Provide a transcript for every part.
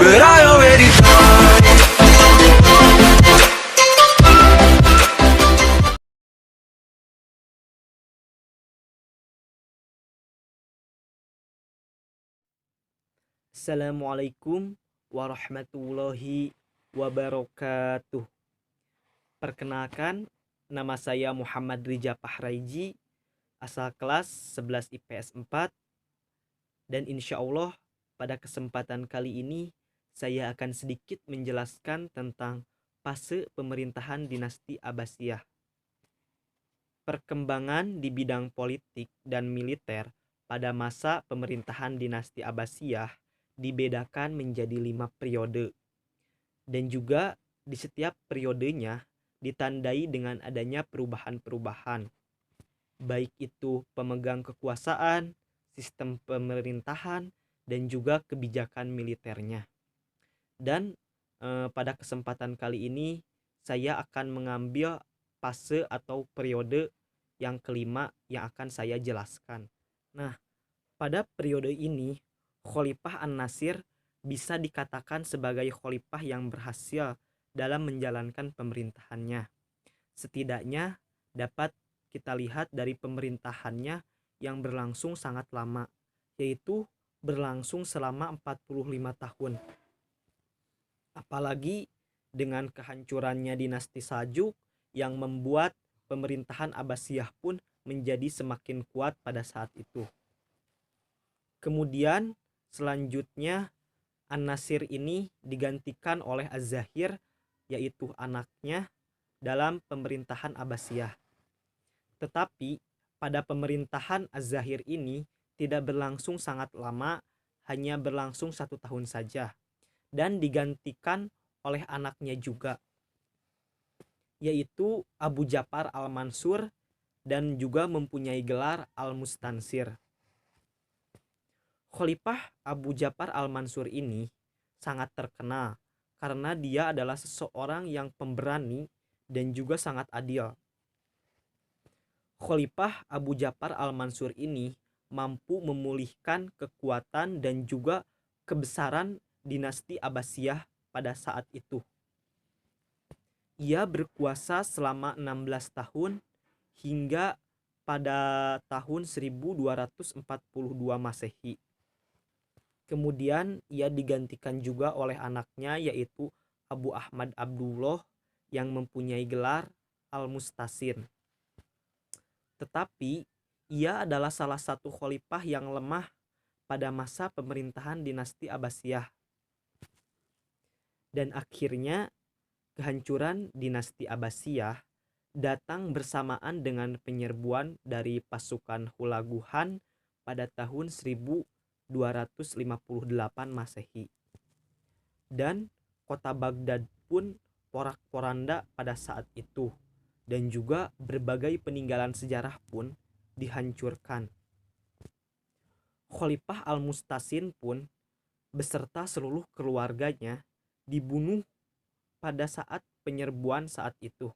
but I already tried. Assalamualaikum warahmatullahi wabarakatuh. Perkenalkan, nama saya Muhammad Rija Pahraiji, asal kelas 11 IPS 4, dan insya Allah pada kesempatan kali ini saya akan sedikit menjelaskan tentang fase pemerintahan dinasti Abbasiyah. Perkembangan di bidang politik dan militer pada masa pemerintahan dinasti Abbasiyah dibedakan menjadi 5 periode, dan juga di setiap periodenya ditandai dengan adanya perubahan-perubahan, baik itu pemegang kekuasaan, sistem pemerintahan, dan juga kebijakan militernya. Dan pada kesempatan kali ini saya akan mengambil fase atau periode yang kelima yang akan saya jelaskan. Nah, pada periode ini Khalifah An-Nasir bisa dikatakan sebagai khalifah yang berhasil dalam menjalankan pemerintahannya. Setidaknya dapat kita lihat dari pemerintahannya yang berlangsung sangat lama, yaitu berlangsung selama 45 tahun. Apalagi dengan kehancurannya dinasti Saljuk yang membuat pemerintahan Abbasiyah pun menjadi semakin kuat pada saat itu. Kemudian selanjutnya An-Nasir ini digantikan oleh Az-Zahir, yaitu anaknya, dalam pemerintahan Abbasiyah. Tetapi pada pemerintahan Az-Zahir ini tidak berlangsung sangat lama, hanya berlangsung 1 tahun saja, dan digantikan oleh anaknya juga, yaitu Abu Ja'far Al-Mansur, dan juga mempunyai gelar Al-Mustansir. Khalifah Abu Ja'far Al-Mansur ini sangat terkenal karena dia adalah seseorang yang pemberani dan juga sangat adil. Khalifah Abu Ja'far Al-Mansur ini mampu memulihkan kekuatan dan juga kebesaran dinasti Abbasiyah pada saat itu. Ia berkuasa selama 16 tahun hingga pada tahun 1242 Masehi. Kemudian ia digantikan juga oleh anaknya, yaitu Abu Ahmad Abdullah yang mempunyai gelar Al-Mustasin. Tetapi ia adalah salah satu khalifah yang lemah pada masa pemerintahan dinasti Abbasiyah. Dan akhirnya kehancuran dinasti Abbasiyah datang bersamaan dengan penyerbuan dari pasukan Hulaguhan pada tahun 1258 Masehi. Dan kota Baghdad pun porak-poranda pada saat itu, dan juga berbagai peninggalan sejarah pun dihancurkan. Khalifah Al-Mustasin pun beserta seluruh keluarganya dibunuh pada saat penyerbuan saat itu.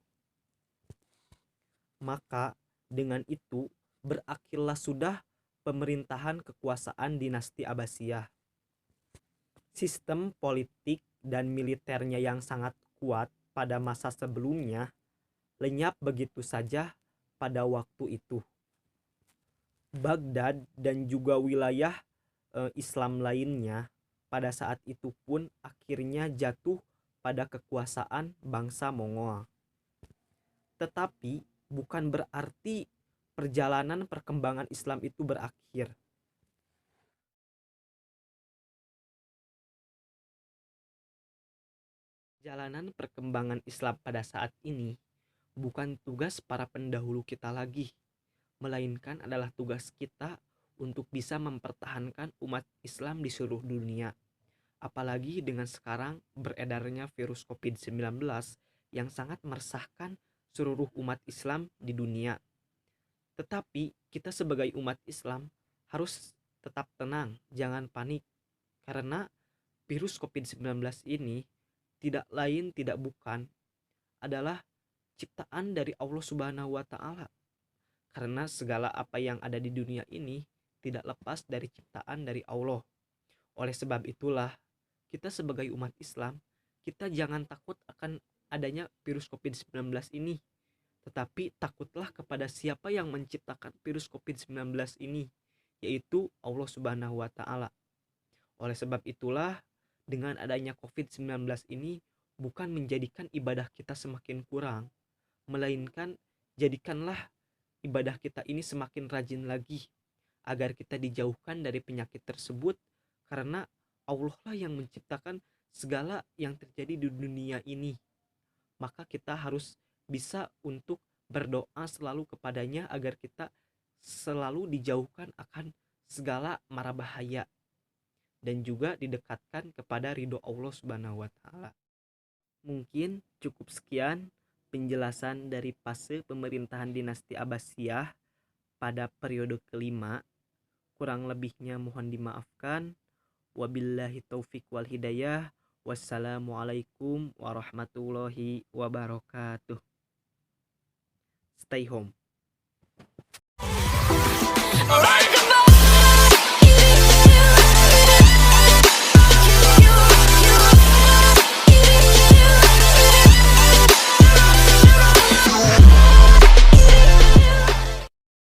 Maka dengan itu berakhirlah sudah pemerintahan kekuasaan dinasti Abbasiyah. Sistem politik dan militernya yang sangat kuat pada masa sebelumnya lenyap begitu saja pada waktu itu. Baghdad dan juga wilayah Islam lainnya pada saat itu pun akhirnya jatuh pada kekuasaan bangsa Mongol. Tetapi bukan berarti perjalanan perkembangan Islam itu berakhir. Perjalanan perkembangan Islam pada saat ini bukan tugas para pendahulu kita lagi, melainkan adalah tugas kita untuk bisa mempertahankan umat Islam di seluruh dunia. Apalagi dengan sekarang beredarnya virus COVID-19 yang sangat meresahkan seluruh umat Islam di dunia. Tetapi kita sebagai umat Islam harus tetap tenang, jangan panik. Karena virus COVID-19 ini tidak lain tidak bukan adalah ciptaan dari Allah Subhanahu wa taala. Karena segala apa yang ada di dunia ini tidak lepas dari ciptaan dari Allah. Oleh sebab itulah kita sebagai umat Islam, kita jangan takut akan adanya virus COVID-19 ini, tetapi takutlah kepada siapa yang menciptakan virus COVID-19 ini, yaitu Allah Subhanahu wa taala. Oleh sebab itulah, dengan adanya COVID-19 ini bukan menjadikan ibadah kita semakin kurang, melainkan jadikanlah ibadah kita ini semakin rajin lagi agar kita dijauhkan dari penyakit tersebut, karena Allah lah yang menciptakan segala yang terjadi di dunia ini. Maka kita harus bisa untuk berdoa selalu kepadanya agar kita selalu dijauhkan akan segala mara bahaya dan juga didekatkan kepada ridho Allah Subhanahu wa taala. Mungkin cukup sekian penjelasan dari fase pemerintahan dinasti Abbasiyah pada periode kelima. Kurang lebihnya mohon dimaafkan. Wabillahi taufik wal hidayah. Wassalamualaikum warahmatullahi wabarakatuh. Stay home. Alright.